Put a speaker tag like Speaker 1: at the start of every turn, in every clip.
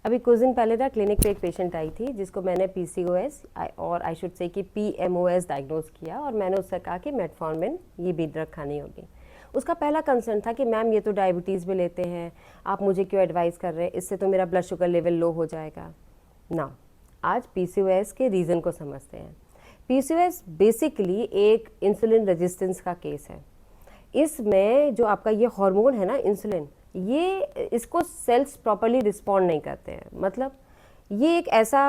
Speaker 1: अभी कुछ दिन पहले ना क्लिनिक पे एक पेशेंट आई थी जिसको मैंने पीसीओएस और आई शुड से कि पीएमओएस डायग्नोज किया और मैंने उससे कहा कि मेटफॉर्मिन ये भी ड्रग खानी होगी। उसका पहला कंसर्न था कि मैम ये तो डायबिटीज़ भी लेते हैं, आप मुझे क्यों एडवाइस कर रहे हैं, इससे तो मेरा ब्लड शुगर लेवल लो हो जाएगा ना। आज पीसीओएस के रीज़न को समझते हैं। पीसीओएस बेसिकली एक इंसुलिन रेजिस्टेंस का केस है। इसमें जो आपका ये हार्मोन है ना इंसुलिन, ये इसको सेल्स प्रॉपरली रिस्पॉन्ड नहीं करते हैं। मतलब ये एक ऐसा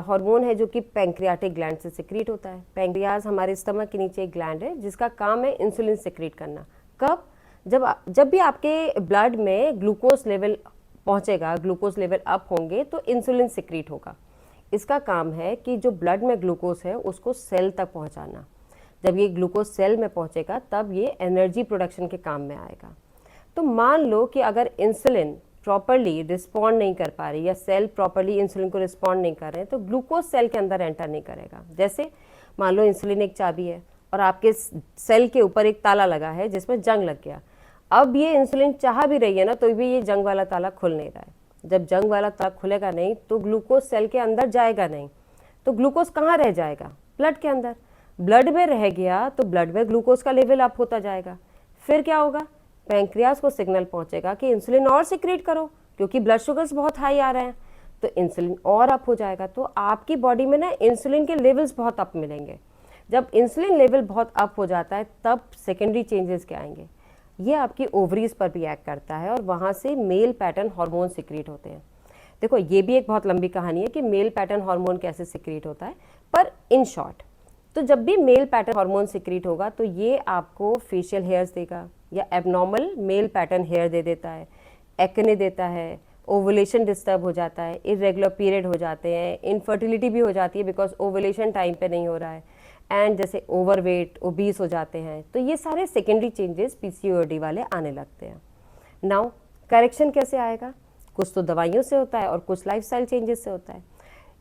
Speaker 1: हार्मोन है जो कि पैंक्रियाटिक ग्लैंड से सिक्रीट होता है। पैंक्रियाज हमारे स्टमक के नीचे एक ग्लैंड है जिसका काम है इंसुलिन सिक्रीट करना। कब? जब भी आपके ब्लड में ग्लूकोज लेवल पहुंचेगा, ग्लूकोज लेवल अप होंगे तो इंसुलिन सिक्रीट होगा। इसका काम है कि जो ब्लड में ग्लूकोज है उसको सेल तक पहुंचाना। जब ये ग्लूकोज सेल में पहुंचेगा तब ये एनर्जी प्रोडक्शन के काम में आएगा। तो मान लो कि अगर इंसुलिन प्रॉपरली रिस्पॉन्ड नहीं कर पा रही या सेल प्रॉपरली इंसुलिन को रिस्पॉन्ड नहीं कर रहे हैं तो ग्लूकोज सेल के अंदर एंटर नहीं करेगा। जैसे मान लो इंसुलिन एक चाबी है और आपके सेल के ऊपर एक ताला लगा है जिसमें जंग लग गया। अब ये इंसुलिन चाह भी रही है ना तो भी ये जंग वाला ताला खुल नहीं रहा है। जब जंग वाला ताला खुलेगा नहीं तो ग्लूकोज सेल के अंदर जाएगा नहीं। तो ग्लूकोज कहाँ रह जाएगा? ब्लड के अंदर। ब्लड में रह गया तो ब्लड में ग्लूकोज का लेवल अप होता जाएगा। फिर क्या होगा? पैंक्रियाज को सिग्नल पहुंचेगा कि इंसुलिन और सिक्रीट करो क्योंकि ब्लड शुगर्स बहुत हाई आ रहे हैं। तो इंसुलिन और अप हो जाएगा। तो आपकी बॉडी में ना इंसुलिन के लेवल्स बहुत अप मिलेंगे। जब इंसुलिन लेवल बहुत अप हो जाता है तब सेकेंडरी चेंजेस क्या आएंगे? ये आपकी ओवरीज पर भी एक्ट करता है और वहाँ से मेल पैटर्न हार्मोन सिक्रीट होते हैं। देखो ये भी एक बहुत लंबी कहानी है कि मेल पैटर्न हार्मोन कैसे सिक्रीट होता है, पर इन शॉर्ट तो जब भी मेल पैटर्न हार्मोन सिक्रीट होगा तो ये आपको फेशियल हेयर्स देगा या एबनॉर्मल मेल पैटर्न हेयर दे देता है, एक्ने देता है, ओवुलेशन डिस्टर्ब हो जाता है, इरेगुलर पीरियड हो जाते हैं, इनफर्टिलिटी भी हो जाती है बिकॉज ओवुलेशन टाइम पे नहीं हो रहा है, एंड जैसे ओवरवेट ओबीस हो जाते हैं। तो ये सारे सेकेंडरी चेंजेस पीसीओडी वाले आने लगते हैं। नाउ करेक्शन कैसे आएगा? कुछ तो दवाइयों से होता है और कुछ लाइफस्टाइल चेंजेस से होता है।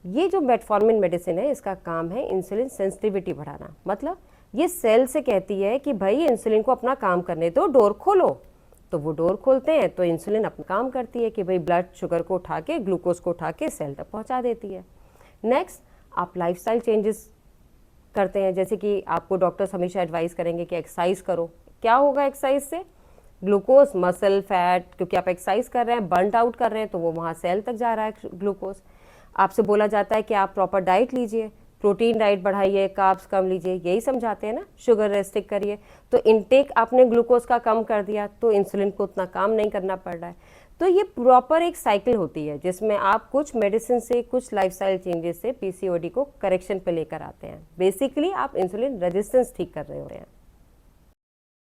Speaker 1: ये जो मेटफॉर्मिन मेडिसिन है इसका काम है इंसुलिन सेंसिटिविटी बढ़ाना। मतलब ये सेल से कहती है कि भाई इंसुलिन को अपना काम करने दो, डोर खोलो। तो वो डोर खोलते हैं तो इंसुलिन अपना काम करती है कि भाई ब्लड शुगर को उठा के ग्लूकोज को उठा के सेल तक पहुंचा देती है। नेक्स्ट आप लाइफस्टाइल चेंजेस करते हैं, जैसे कि आपको डॉक्टर्स हमेशा एडवाइस करेंगे कि एक्सरसाइज करो। क्या होगा एक्सरसाइज से? ग्लूकोज, मसल, फैट, क्योंकि आप एक्सरसाइज कर रहे हैं, बर्न आउट कर रहे हैं तो वो वहाँ सेल तक जा रहा है ग्लूकोज। आपसे बोला जाता है कि आप प्रॉपर डाइट लीजिए, प्रोटीन डाइट बढ़ाइए, कार्ब्स कम लीजिए, यही समझाते हैं ना, शुगर रेस्ट्रिक्ट करिए। तो इनटेक आपने ग्लूकोज का कम कर दिया तो इंसुलिन को उतना काम नहीं करना पड़ रहा है। तो ये प्रॉपर एक साइकिल होती है जिसमें आप कुछ मेडिसिन से, कुछ लाइफस्टाइल चेंजेस से पीसीओडी को करेक्शन पे लेकर आते हैं। बेसिकली आप इंसुलिन रेजिस्टेंस ठीक कर रहे होते हैं।